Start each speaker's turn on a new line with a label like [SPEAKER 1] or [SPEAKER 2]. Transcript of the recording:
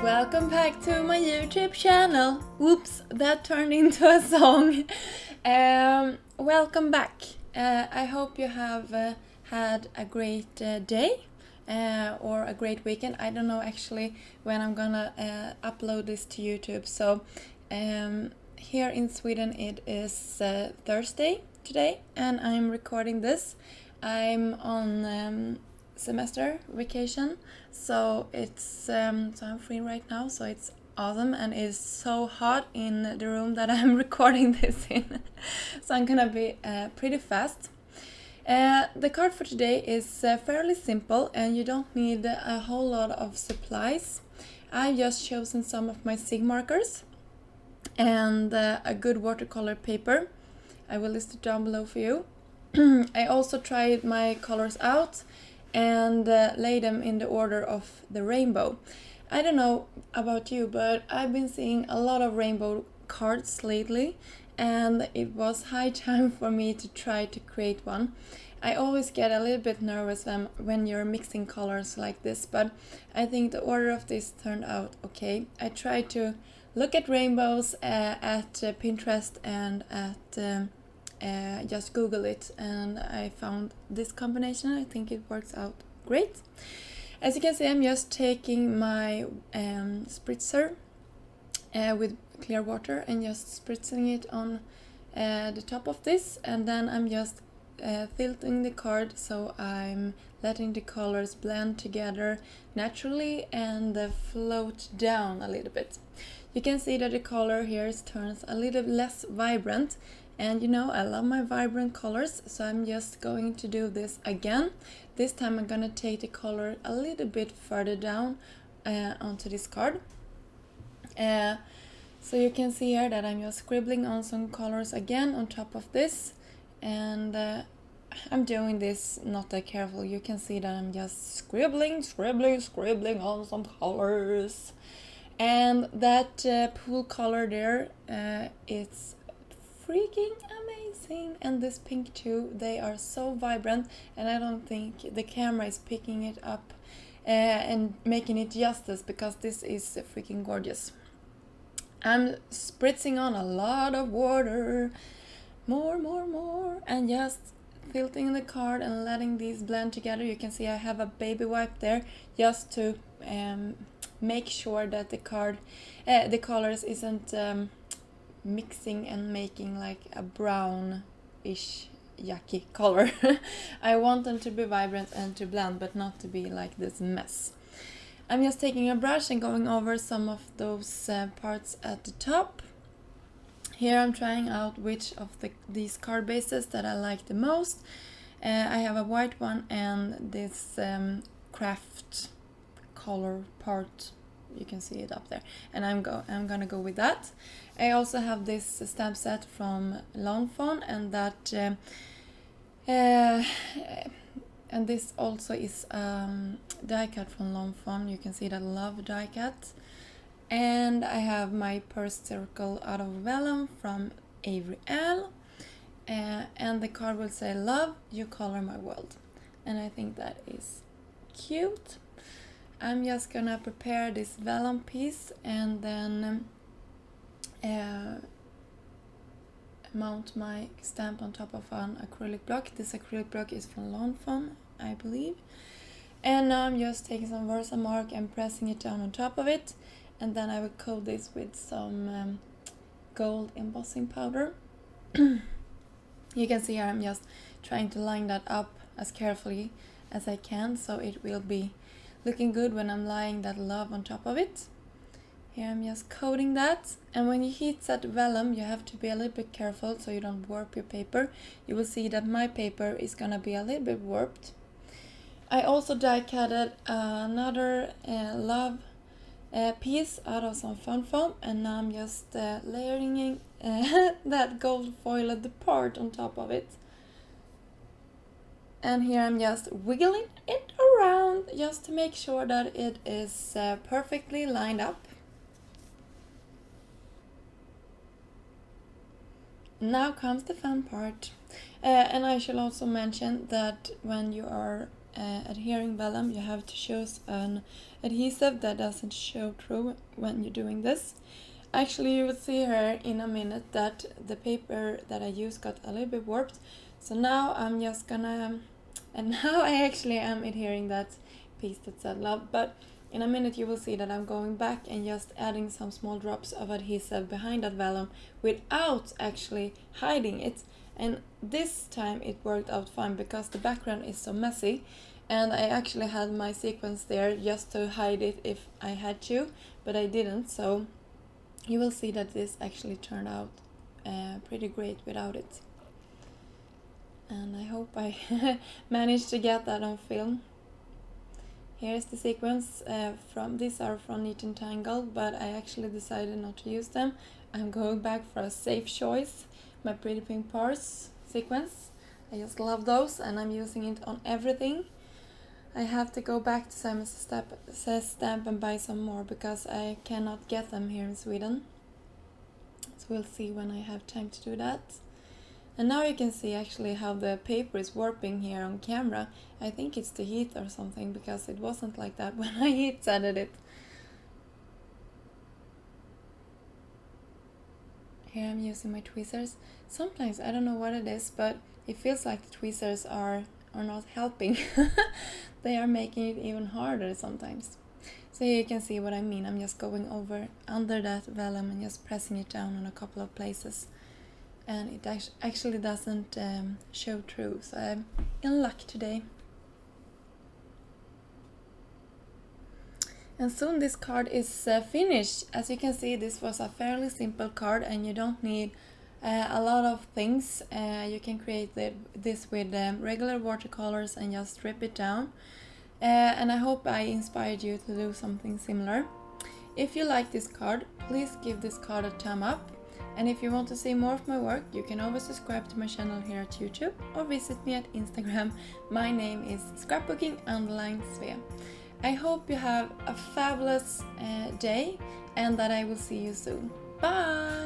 [SPEAKER 1] Welcome back to my YouTube channel. Whoops, that turned into a song. Welcome back. I hope you have had a great day or a great weekend. I don't know actually when I'm gonna upload this to YouTube. So here in Sweden it is Thursday today and I'm recording this. I'm on semester vacation, so it's so I'm free right now, so it's awesome, and it's so hot in the room that I'm recording this in. So I'm gonna be pretty fast. The card for today is fairly simple and you don't need a whole lot of supplies. I've just chosen some of my SIG markers and a good watercolor paper. I will list it down below for you. I also tried my colors out and lay them in the order of the rainbow. I don't know about you, but I've been seeing a lot of rainbow cards lately, and it was high time for me to try to create one. I always get a little bit nervous when you're mixing colors like this, but I think the order of this turned out okay. I tried to look at rainbows at Pinterest and at just Google it, and I found this combination. I think it works out great. As you can see, I'm just taking my spritzer with clear water and just spritzing it on the top of this, and then I'm just tilting the card so I'm letting the colors blend together naturally and float down a little bit. You can see that the color here turns a little less vibrant, and you know I love my vibrant colors, so I'm just going to do this again. This time I'm gonna take the color a little bit further down onto this card. So you can see here that I'm just scribbling on some colors again on top of this, and I'm doing this not that careful. You can see that I'm just scribbling on some colors. And that pool color there, it's freaking amazing, and this pink too. They are so vibrant, and I don't think the camera is picking it up and making it justice, because this is freaking gorgeous. I'm spritzing on a lot of water, more, and just tilting the card and letting these blend together. You can see I have a baby wipe there just to make sure that the colors isn't mixing and making like a brownish yucky color. I want them to be vibrant and to blend, but not to be like this mess. I'm just taking a brush and going over some of those parts at the top. Here I'm trying out which of these card bases that I like the most. I have a white one and this craft color part. You can see it up there, and I'm gonna go with that. I also have this stamp set from Fawn, and that and this also is die cut from Fawn. You can see that love die cut. And I have my purse circle out of vellum from Avery L. And the card will say, "Love, you color my world." And I think that is cute. I'm just gonna prepare this vellum piece and then mount my stamp on top of an acrylic block. This acrylic block is from Fawn, I believe. And now I'm just taking some Versamark and pressing it down on top of it. And then I will coat this with some gold embossing powder. You can see here I'm just trying to line that up as carefully as I can, so it will be looking good when I'm laying that love on top of it. Here I'm just coating that, and when you heat set vellum you have to be a little bit careful so you don't warp your paper. You will see that my paper is gonna be a little bit warped. I also die cutted another love piece out of some fun foam, and now I'm just layering that gold foiled part on top of it. And here I'm just wiggling it around just to make sure that it is perfectly lined up. Now comes the fun part. And I shall also mention that when you are adhering vellum, you have to choose an adhesive that doesn't show through when you're doing this. Actually, you will see here in a minute that the paper that I used got a little bit warped. So now I'm just gonna, and now I actually am adhering that piece that said love, but in a minute you will see that I'm going back and just adding some small drops of adhesive behind that vellum without actually hiding it. And this time it worked out fine because the background is so messy, and I actually had my sequence there just to hide it if I had to, but I didn't. So you will see that this actually turned out pretty great without it. And I hope I managed to get that on film. Here's the sequence these are from Neat and Tangle, but I actually decided not to use them. I'm going back for a safe choice, my Pretty Pink Parts sequence. I just love those and I'm using it on everything. I have to go back to Simon Says Stamp and buy some more because I cannot get them here in Sweden. So we'll see when I have time to do that. And now you can see actually how the paper is warping here on camera. I think it's the heat or something because it wasn't like that when I heat setted it. Here I'm using my tweezers. Sometimes I don't know what it is, but it feels like the tweezers are not helping. They are making it even harder sometimes. So here you can see what I mean. I'm just going over under that vellum and just pressing it down on a couple of places. And it actually doesn't show through, so I'm in luck today. And soon this card is finished. As you can see, this was a fairly simple card and you don't need a lot of things. You can create this with regular watercolors and just strip it down. And I hope I inspired you to do something similar. If you like this card, please give this card a thumb up. And if you want to see more of my work, you can always subscribe to my channel here at YouTube or visit me at Instagram. My name is scrapbooking_Svea. I hope you have a fabulous day and that I will see you soon. Bye!